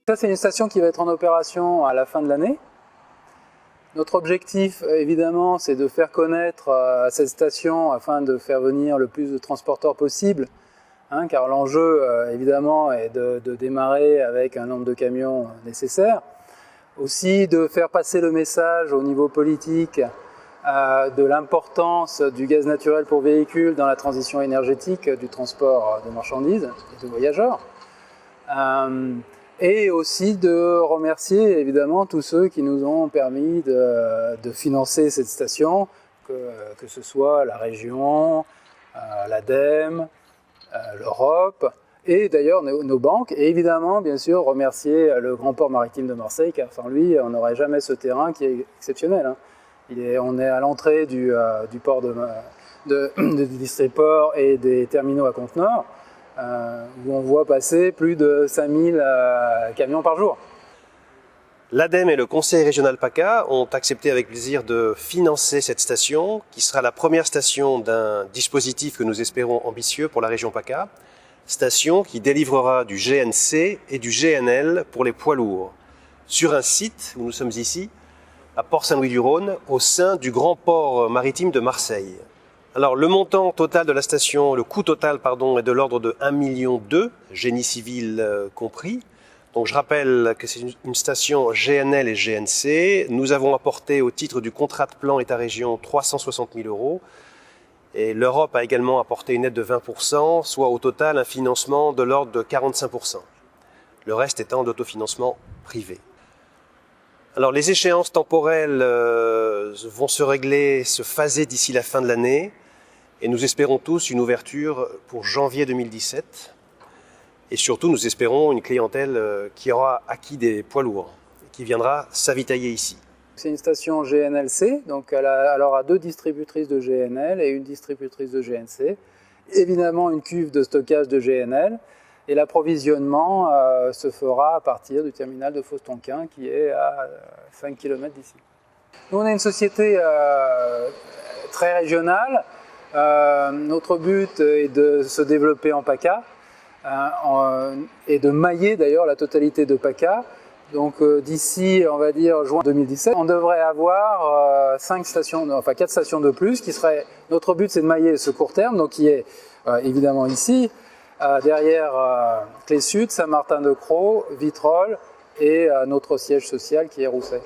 Ça, c'est une station qui va être en opération à la fin de l'année. Notre objectif, évidemment, c'est de faire connaître cette station afin de faire venir le plus de transporteurs possible, car l'enjeu, évidemment, est de démarrer avec un nombre de camions nécessaire. Aussi de faire passer le message au niveau politique de l'importance du gaz naturel pour véhicules dans la transition énergétique du transport de marchandises et de voyageurs. Et aussi de remercier évidemment tous ceux qui nous ont permis de financer cette station, que ce soit la région, l'ADEME, l'Europe, et d'ailleurs nos banques, et évidemment bien sûr remercier le Grand Port Maritime de Marseille, car sans lui on n'aurait jamais ce terrain qui est exceptionnel. On est à l'entrée du port du district port et des terminaux à conteneurs, où on voit passer plus de 5000 camions par jour. L'ADEME et le Conseil régional PACA ont accepté avec plaisir de financer cette station, qui sera la première station d'un dispositif que nous espérons ambitieux pour la région PACA, station qui délivrera du GNC et du GNL pour les poids lourds, sur un site où nous sommes ici, à Port-Saint-Louis-du-Rhône, au sein du Grand Port Maritime de Marseille. Alors, le montant total de la station, le coût total, est de l'ordre de 1,2 million, génie civil compris. Donc, je rappelle que c'est une station GNL et GNC. Nous avons apporté au titre du contrat de plan État-région 360 000 €. Et l'Europe a également apporté une aide de 20%, soit au total un financement de l'ordre de 45%. Le reste étant d'autofinancement privé. Alors, les échéances temporelles vont se régler, se phaser d'ici la fin de l'année. Et nous espérons tous une ouverture pour janvier 2017. Et surtout, nous espérons une clientèle qui aura acquis des poids lourds, et qui viendra s'avitailler ici. C'est une station GNLC, donc elle aura 2 distributrices de GNL et une distributrice de GNC. Évidemment, une cuve de stockage de GNL. Et l'approvisionnement se fera à partir du terminal de Fos-Tonquin, qui est à 5 km d'ici. Nous, on est une société très régionale. Notre but est de se développer en PACA et de mailler d'ailleurs la totalité de PACA. Donc d'ici, on va dire, juin 2017, on devrait avoir 4 stations de plus. Notre but, c'est de mailler ce court terme, donc qui est évidemment ici, derrière Clé Sud, Saint-Martin-de-Crau, Vitrolles et notre siège social qui est Rousset.